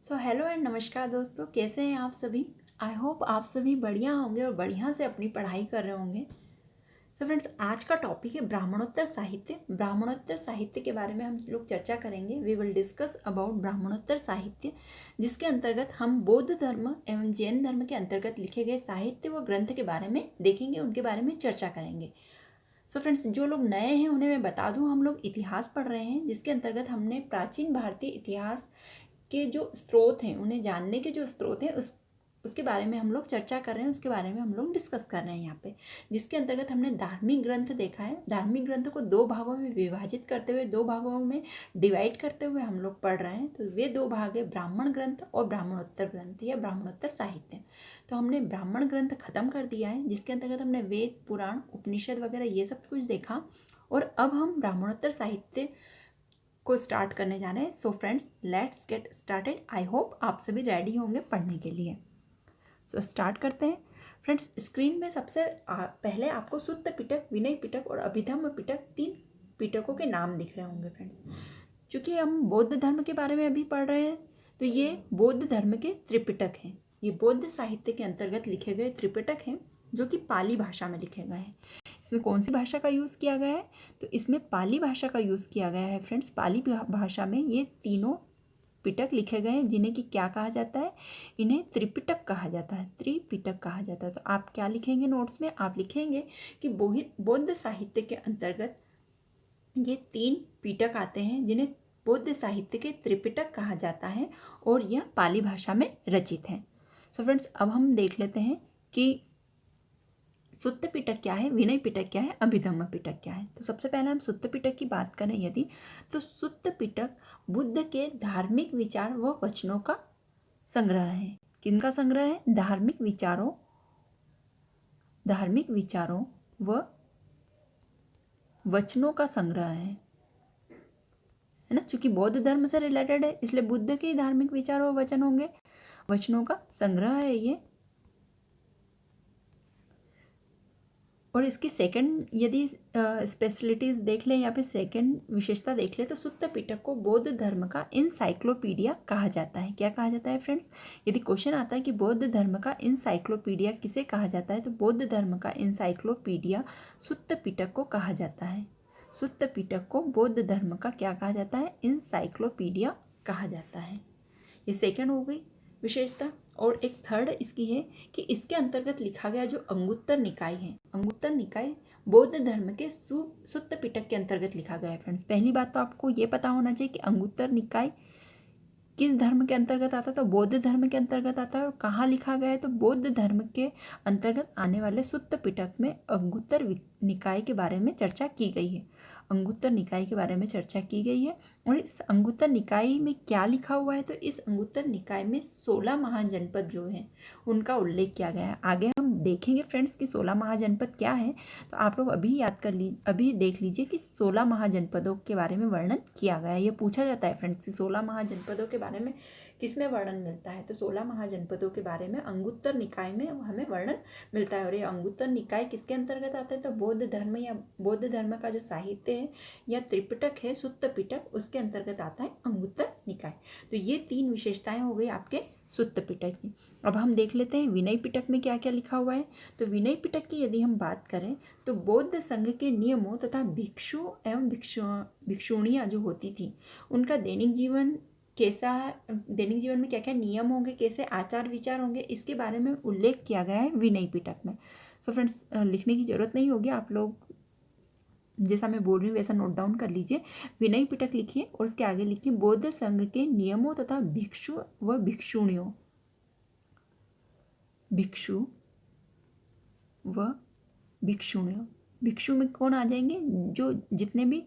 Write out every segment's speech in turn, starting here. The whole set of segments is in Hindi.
हेलो एंड नमस्कार दोस्तों, कैसे हैं आप सभी। आई होप आप सभी बढ़िया होंगे और बढ़िया से अपनी पढ़ाई कर रहे होंगे। फ्रेंड्स, आज का टॉपिक है ब्राह्मणोत्तर साहित्य। ब्राह्मणोत्तर साहित्य के बारे में हम लोग चर्चा करेंगे। वी विल डिस्कस अबाउट ब्राह्मणोत्तर साहित्य, जिसके अंतर्गत हम बौद्ध धर्म एवं जैन धर्म के अंतर्गत लिखे गए साहित्य व ग्रंथ के बारे में देखेंगे, उनके बारे में चर्चा करेंगे। फ्रेंड्स, जो लोग नए हैं उन्हें मैं बता दूं, हम लोग इतिहास पढ़ रहे हैं, जिसके अंतर्गत हमने प्राचीन भारतीय इतिहास के जो स्रोत हैं, उन्हें जानने के जो स्रोत हैं उसके बारे में हम लोग चर्चा कर रहे हैं, उसके बारे में हम लोग डिस्कस कर रहे हैं यहाँ पे। जिसके अंतर्गत हमने धार्मिक ग्रंथ देखा है। धार्मिक ग्रंथ को दो भागों में विभाजित करते हुए, दो भागों में डिवाइड करते हुए हम लोग पढ़ रहे हैं। तो वे दो भाग है ब्राह्मण ग्रंथ और ब्राह्मणोत्तर ग्रंथ या ब्राह्मणोत्तर साहित्य। तो हमने ब्राह्मण ग्रंथ खत्म कर दिया है, जिसके अंतर्गत हमने वेद, पुराण, उपनिषद वगैरह ये सब कुछ देखा। और अब हम ब्राह्मणोत्तर साहित्य को स्टार्ट करने जा रहे हैं। So friends, let's get started. I hope आप सभी रेडी होंगे पढ़ने के लिए। स्टार्ट करते हैं। फ्रेंड्स, स्क्रीन में सबसे पहले आपको सुत्त पिटक, विनय पिटक और अभिधम्म पिटक, तीन पिटकों के नाम दिख रहे होंगे। फ्रेंड्स, चूंकि हम बौद्ध धर्म के बारे में अभी पढ़ रहे हैं, तो ये बौद्ध धर्म के त्रिपिटक हैं। ये बौद्ध साहित्य के अंतर्गत लिखे गए त्रिपिटक हैं, जो कि पाली भाषा में लिखे गए हैं। इसमें कौन सी भाषा का यूज़ किया गया है? तो इसमें पाली भाषा का यूज़ किया गया है। फ्रेंड्स, पाली भाषा में ये तीनों पिटक लिखे गए हैं, जिन्हें कि क्या कहा जाता है? इन्हें त्रिपिटक कहा जाता है, त्रिपिटक कहा जाता है। तो आप क्या लिखेंगे नोट्स में? आप लिखेंगे कि बौद्ध साहित्य के अंतर्गत ये तीन पिटक आते हैं, जिन्हें बौद्ध साहित्य के त्रिपिटक कहा जाता है, और यह पाली भाषा में रचित हैं। फ्रेंड्स, अब हम देख लेते हैं कि सुत्त पिटक क्या है, विनय पिटक क्या है, अभिधम्म पिटक क्या है। तो सबसे पहले हम सुत्त पिटक की बात करें यदि, तो सुत्त पिटक बुद्ध के धार्मिक विचार व वचनों का संग्रह है। किनका संग्रह है? धार्मिक विचारों व वचनों का संग्रह है ना। चूंकि बौद्ध धर्म से रिलेटेड है, इसलिए बुद्ध के धार्मिक विचार व वचन होंगे, वचनों का संग्रह है ये। और इसकी सेकंड यदि स्पेशलिटीज़ देख लें या फिर सेकंड विशेषता देख लें, तो सुत्त पिटक को बौद्ध धर्म का इनसाइक्लोपीडिया कहा जाता है। क्या कहा जाता है फ्रेंड्स? यदि क्वेश्चन आता है कि बौद्ध धर्म का इनसाइक्लोपीडिया किसे कहा जाता है, तो बौद्ध धर्म का इनसाइक्लोपीडिया सुत्त पिटक को कहा जाता है। सुत्त पिटक को बौद्ध धर्म का क्या कहा जाता है? इनसाइक्लोपीडिया कहा जाता है। ये सेकंड हो गई विशेषता। और एक थर्ड इसकी है कि इसके अंतर्गत लिखा गया जो अंगुत्तर निकाय है, अंगुत्तर निकाय बौद्ध धर्म के सुत्त पिटक के अंतर्गत लिखा गया है। फ्रेंड्स, पहली बात तो आपको ये पता होना चाहिए कि अंगुत्तर निकाय किस धर्म के अंतर्गत आता है, तो बौद्ध धर्म के अंतर्गत आता है। और कहाँ लिखा गया है? तो बौद्ध धर्म के अंतर्गत आने वाले सुत्त पिटक में अंगुत्तर निकाय के बारे में चर्चा की गई है। अंगुत्तर निकाय के बारे में चर्चा की गई है। और इस अंगुत्तर निकाय में क्या लिखा हुआ है? तो इस अंगुत्तर निकाय में 16 महाजनपद जो हैं उनका उल्लेख किया गया है। आगे हम देखेंगे फ्रेंड्स कि 16 महाजनपद क्या है। तो आप लोग अभी अभी देख लीजिए कि 16 महाजनपदों के बारे में वर्णन किया गया है। ये पूछा जाता है फ्रेंड्स कि 16 महाजनपदों के बारे में किसमें वर्णन मिलता है। तो 16 महाजनपदों के बारे में अंगुत्तर निकाय में हमें वर्णन मिलता है। और ये अंगुत्तर निकाय किसके अंतर्गत आता है? तो बौद्ध धर्म या बौद्ध धर्म का जो साहित्य है या त्रिपिटक है, सुत्त पिटक, उसके अंतर्गत आता है अंगुत्तर निकाय। तो ये तीन विशेषताएं हो गई आपके सुत्त पिटक की। अब हम देख लेते हैं विनय पिटक में क्या क्या लिखा हुआ है। तो विनय पिटक की यदि हम बात करें, तो बौद्ध संघ के नियमों तथा भिक्षु एवं भिक्षुणियाँ जो होती थी, उनका दैनिक जीवन कैसा है, दैनिक जीवन में क्या क्या नियम होंगे, कैसे आचार विचार होंगे, इसके बारे में उल्लेख किया गया है विनय पिटक में। सो फ्रेंड्स, लिखने की जरूरत नहीं होगी, आप लोग जैसा मैं बोल रही हूँ वैसा नोट डाउन कर लीजिए। विनय पिटक लिखिए और उसके आगे लिखिए बौद्ध संघ के नियमों तथा भिक्षु व भिक्षुणियों, भिक्षु व भिक्षुणियों। भिक्षु में कौन आ जाएंगे? जो जितने भी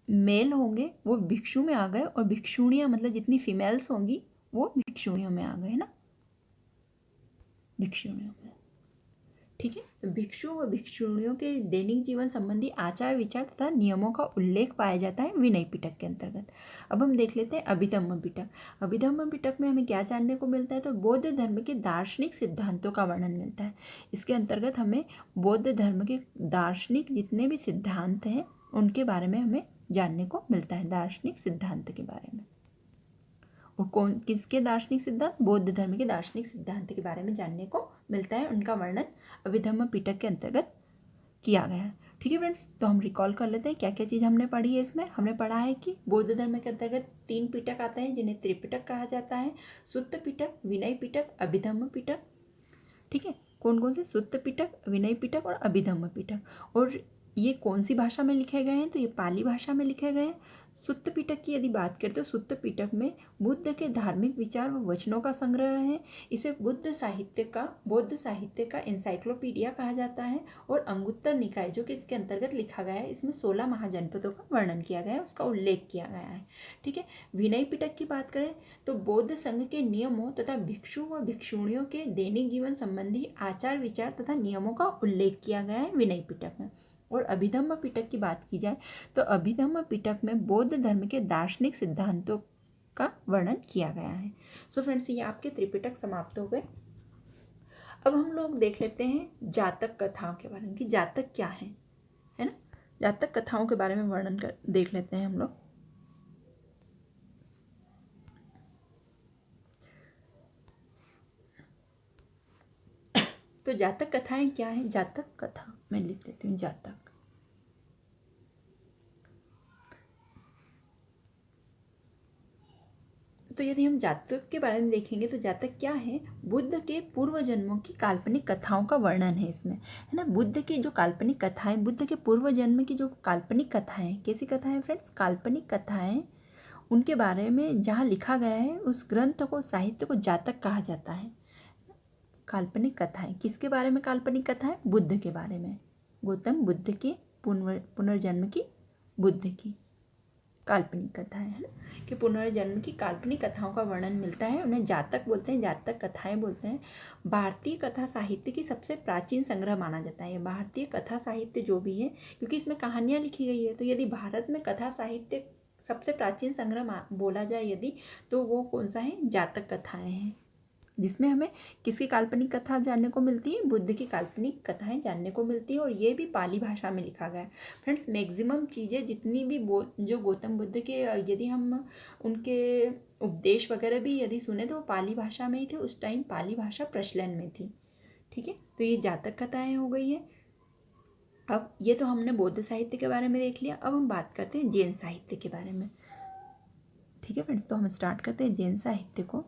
मेल होंगे वो भिक्षु में आ गए, और भिक्षुणियाँ मतलब जितनी फीमेल्स होंगी वो भिक्षुणियों में आ गए ना, भिक्षुणियों में। ठीक है। तो भिक्षु व भिक्षुणियों के दैनिक जीवन संबंधी आचार विचार तथा नियमों का उल्लेख पाया जाता है विनय पिटक के अंतर्गत। अब हम देख लेते हैं अभिधम्म पिटक। अभिधम्म पिटक में हमें क्या जानने को मिलता है? तो बौद्ध धर्म के दार्शनिक सिद्धांतों का वर्णन मिलता है। इसके अंतर्गत हमें बौद्ध धर्म के दार्शनिक जितने भी सिद्धांत हैं उनके बारे में हमें जानने को मिलता है, दार्शनिक सिद्धांत के बारे में। और कौन किसके दार्शनिक सिद्धांत? बौद्ध धर्म के दार्शनिक सिद्धांत के बारे में जानने को मिलता है। उनका वर्णन अभिधम्म पिटक के अंतर्गत किया गया है। ठीक है फ्रेंड्स, तो हम रिकॉल कर लेते हैं क्या क्या चीज़ हमने पढ़ी है इसमें। हमने पढ़ा है कि बौद्ध धर्म के अंतर्गत 3 पिटक आते हैं जिन्हें त्रिपिटक कहा जाता है। सुत्त पिटक, विनय पिटक, अभिधम्म पिटक। ठीक है, कौन कौन से? सुत्त पिटक, विनय पिटक और अभिधम्म पिटक। और ये कौन सी भाषा में लिखे गए हैं? तो ये पाली भाषा में लिखे गए हैं। सुत्त पिटक की यदि बात करें तो सुत्त पिटक में बुद्ध के धार्मिक विचार व वचनों का संग्रह है। इसे बौद्ध साहित्य का एनसाइक्लोपीडिया कहा जाता है। और अंगुत्तर निकाय जो कि इसके अंतर्गत लिखा गया है, इसमें 16 महाजनपदों का वर्णन किया गया है, उसका उल्लेख किया गया है। ठीक है, विनय पिटक की बात करें तो बौद्ध संघ के नियमों तथा भिक्षु व भिक्षुणियों के दैनिक जीवन संबंधी आचार विचार तथा नियमों का उल्लेख किया गया है विनय पिटक में। और अभिधम्म पिटक की बात की जाए तो अभिधम्म पिटक में बौद्ध धर्म के दार्शनिक सिद्धांतों का वर्णन किया गया है। सो फ्रेंड्स, ये आपके त्रिपिटक समाप्त हो गए। अब हम लोग देख लेते हैं जातक कथाओं के बारे में कि जातक क्या है ना। जातक कथाओं के बारे में वर्णन देख लेते हैं हम लोग। तो जातक कथाएं क्या है? जातक कथा मैं लिख लेती हूँ जातक। तो यदि हम जातक के बारे में देखेंगे तो जातक क्या है? बुद्ध के पूर्व जन्मों की काल्पनिक कथाओं का वर्णन है इसमें, है ना। बुद्ध की जो काल्पनिक कथाएं, बुद्ध के पूर्व जन्म की जो काल्पनिक कथाएं, कैसी कथाएं फ्रेंड्स? काल्पनिक कथाएं, उनके बारे में जहाँ लिखा गया है उस ग्रंथ को, साहित्य को जातक कहा जाता है। काल्पनिक कथाएं किसके बारे में? काल्पनिक कथाएं बुद्ध के बारे में, गौतम बुद्ध के पुनर्जन्म की, बुद्ध की काल्पनिक कथाएं, है ना, कि पुनर्जन्म की काल्पनिक कथाओं का वर्णन मिलता है, उन्हें जातक बोलते हैं, जातक कथाएं बोलते हैं। भारतीय कथा साहित्य की सबसे प्राचीन संग्रह माना जाता है ये भारतीय कथा साहित्य जो भी है, क्योंकि इसमें कहानियाँ लिखी गई है। तो यदि भारत में कथा साहित्य सबसे प्राचीन संग्रह बोला जाए यदि, तो वो कौन सा है? जातक कथाएं हैं, जिसमें हमें किसकी काल्पनिक कथा जानने को मिलती है? बुद्ध की काल्पनिक कथाएं जानने को मिलती है। और ये भी पाली भाषा में लिखा गया है। फ्रेंड्स, मैक्सिमम चीज़ें जितनी भी जो गौतम बुद्ध के यदि हम उनके उपदेश वगैरह भी यदि सुने तो वो पाली भाषा में ही थे, उस टाइम पाली भाषा प्रचलन में थी। ठीक है, तो ये जातक कथाएँ हो गई है। अब ये तो हमने बौद्ध साहित्य के बारे में देख लिया। अब हम बात करते हैं जैन साहित्य के बारे में। ठीक है फ्रेंड्स, तो हम स्टार्ट करते हैं जैन साहित्य को।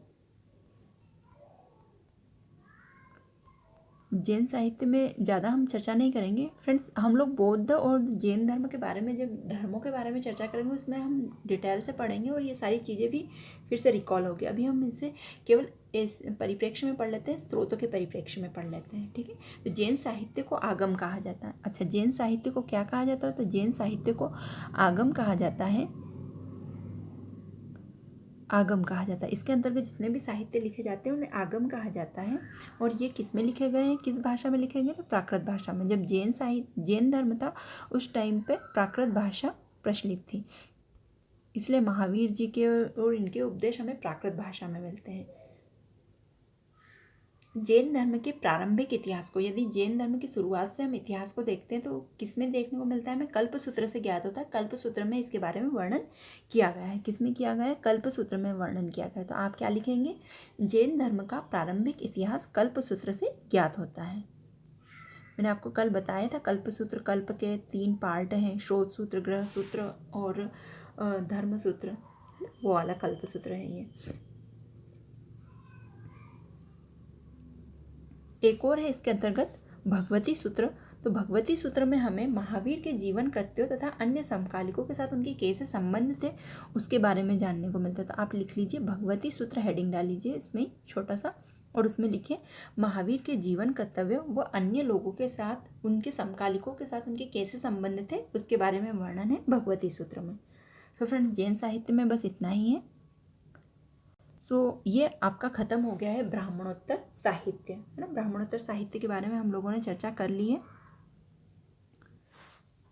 जैन साहित्य में ज़्यादा हम चर्चा नहीं करेंगे फ्रेंड्स। हम लोग बौद्ध और जैन धर्म के बारे में, जब धर्मों के बारे में चर्चा करेंगे उसमें हम डिटेल से पढ़ेंगे और ये सारी चीज़ें भी फिर से रिकॉल होगी। अभी हम इसे केवल इस परिप्रेक्ष्य में पढ़ लेते हैं, स्रोतों के परिप्रेक्ष्य में पढ़ लेते हैं। ठीक है, तो जैन साहित्य को आगम कहा जाता है। अच्छा, जैन साहित्य को क्या कहा जाता है? तो जैन साहित्य को आगम कहा जाता है, आगम कहा जाता है। इसके अंतर्गत जितने भी साहित्य लिखे जाते हैं उन्हें आगम कहा जाता है। और ये किस में लिखे गए हैं, किस भाषा में लिखे गए? तो प्राकृत भाषा में। जब जैन धर्म था उस टाइम पे प्राकृत भाषा प्रचलित थी, इसलिए महावीर जी के और इनके उपदेश हमें प्राकृत भाषा में मिलते हैं। जैन धर्म के प्रारंभिक इतिहास को, यदि जैन धर्म की शुरुआत से हम इतिहास को देखते हैं तो किसमें देखने को मिलता है? हमें कल्पसूत्र से ज्ञात होता है। कल्पसूत्र में इसके बारे में वर्णन किया गया है। किसमें किया गया है? कल्पसूत्र में वर्णन किया गया है। तो आप क्या लिखेंगे? जैन धर्म का प्रारंभिक इतिहास कल्पसूत्र से ज्ञात होता है। मैंने आपको कल बताया था कल्पसूत्र, कल्प के 3 पार्ट हैं, श्रोत सूत्र, गृह सूत्र और धर्म सूत्र, वो वाला कल्पसूत्र है ये। एक और है इसके अंतर्गत भगवती सूत्र। तो भगवती सूत्र में हमें महावीर के जीवन कृत्यों तथा अन्य समकालिकों के साथ उनके कैसे संबंध थे उसके बारे में जानने को मिलता है। तो आप लिख लीजिए भगवती सूत्र, हेडिंग डाल लीजिए इसमें छोटा सा, और उसमें लिखिए महावीर के जीवन कर्तव्य व अन्य लोगों के साथ, उनके समकालिकों के साथ उनके कैसे संबंध थे उसके बारे में वर्णन है भगवती सूत्र में। सो फ्रेंड्स, जैन साहित्य में बस इतना ही है। सो ये आपका ख़त्म हो गया है ब्राह्मणोत्तर साहित्य, है ना। ब्राह्मणोत्तर साहित्य के बारे में हम लोगों ने चर्चा कर ली है।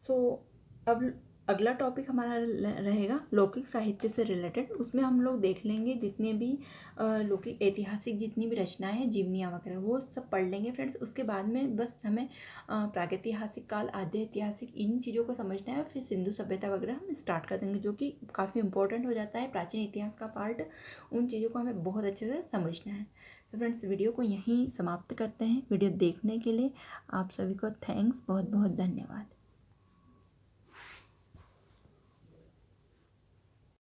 सो अब अगला टॉपिक हमारा रहेगा लौकिक साहित्य से रिलेटेड। उसमें हम लोग देख लेंगे जितने भी लौकिक ऐतिहासिक जितनी भी रचनाएं हैं, जीवनियाँ वगैरह, वो सब पढ़ लेंगे फ्रेंड्स। उसके बाद में बस हमें प्रागैतिहासिक काल, आद्य ऐतिहासिक, इन चीज़ों को समझना है। फिर सिंधु सभ्यता वगैरह हम स्टार्ट कर देंगे, जो कि काफ़ी इंपॉर्टेंट हो जाता है। प्राचीन इतिहास का पार्ट, उन चीज़ों को हमें बहुत अच्छे से समझना है। तो फ्रेंड्स, वीडियो को यहीं समाप्त करते हैं। वीडियो देखने के लिए आप सभी को थैंक्स, बहुत बहुत धन्यवाद।